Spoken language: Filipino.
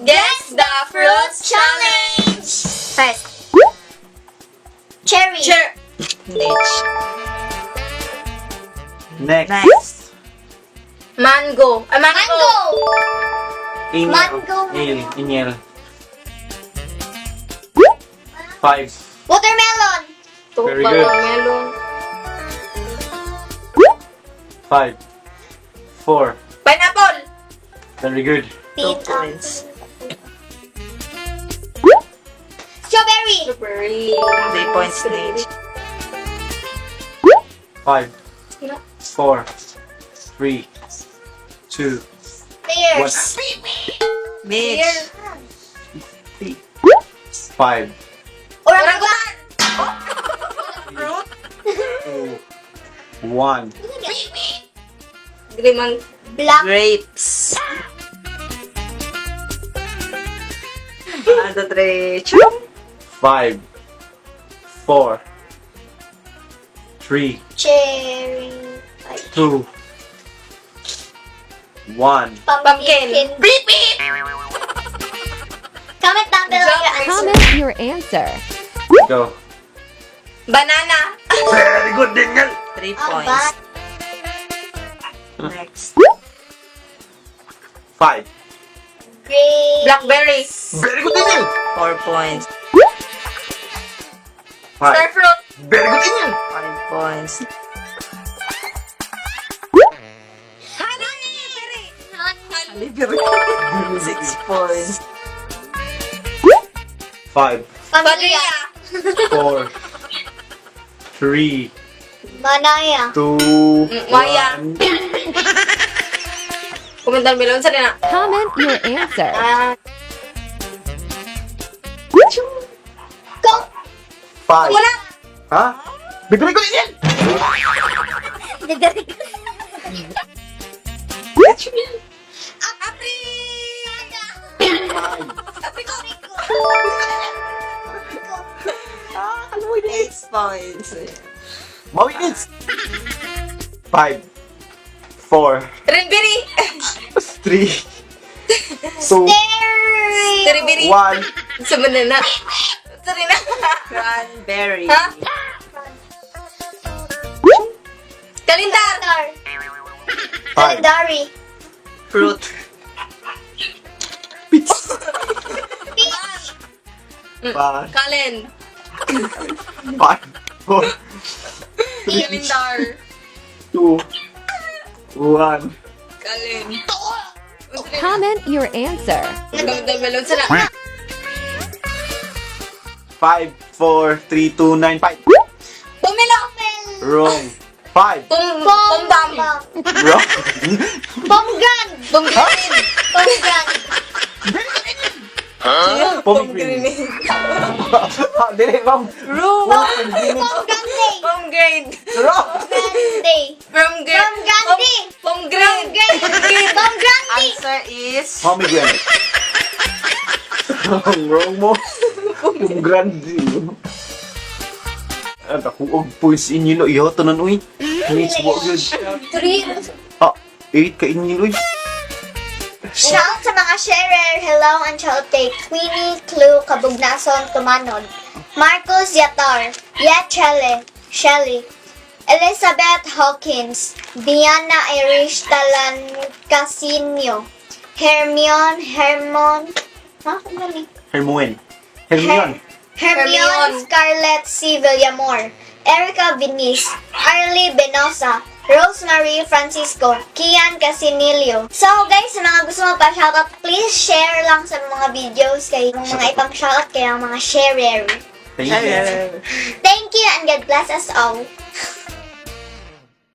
Guess the fruit challenge! First. Cherry. Nitch. Next. Next. Mango. Mango! Iniel. Mango. Iniel. 5. Watermelon. Very good. Watermelon. 5. 4. Pineapple! Very good. 2 points. Strawberry. Strawberry. 3 points Nitch. 5. 4. 3. 2. Pears. 1. Nitch. 5. Orangutan. 2. 1. Grimang. Black. Grapes. 1, 2, 3. 5. 4. 3. Cherry. 2. 1. Pumpkin. Comment down below your answer. Comment your answer. Go. Banana. Very good, Danielle. 3 Ah, points. Next. 5. Grape. Blackberry. Very good, Danielle. 4 points. 5. Starfruit. Very good, Danielle. 5 points. Honey. 6 points. 5. Padilla. 4. 3. Manaya. 2. Maya. 1. Comment down below sa na. Comment your answer. Go. 5. Wala. Ha? Very good, Danielle. Ano mo 8 points. Mawinits. 5. 4. Raspberry. 3. 2. Strawberry. 1. Sa banana. Sorry na. Cranberry. Ha? Kalindar. 5. Calendary. Fruit. Peach. 5. Kalen. 5. 4. Kalindar. 2. 1. Kalen. Comment your answer. Comment down below sa na. 5, 4, 3, 2, 9, 5. Pomelo. Wrong. 5. Pombam. Wrong. Pomegranate. Pomegranate. Pomegranate. Pomegranate. Dili, ma'am. Wrong. Pomegranate. Pomegranate. Wrong. Pomegranate. Pomegranate. Pomegranate. Pomegranate. Answer is Pomegranate. Wrong mo. Pomegranate. Ang takuog points inyo, no? Iyo, tanan, uy. Nitch, what good. 3. Ah, 8 ka inyo, uy. Shout sa mga sharer, hello and chote, Queenie, Clue, Kabugnason, Tumanod, Marcos Yatar, Yachele, Shelly, Elizabeth Hawkins, Diana Irish Talan Casinio, Hermione, Hermione. Hermione Scarlett C. Villamor, Erica Vinice, Arlie Benosa, Rosemary Francisco, Kian Casinilio. So guys, sa mga gusto mo pa shoutout, please share lang sa mga videos kay mga ipang shoutout kay mga sharer. Thank you. Thank you and God bless us all.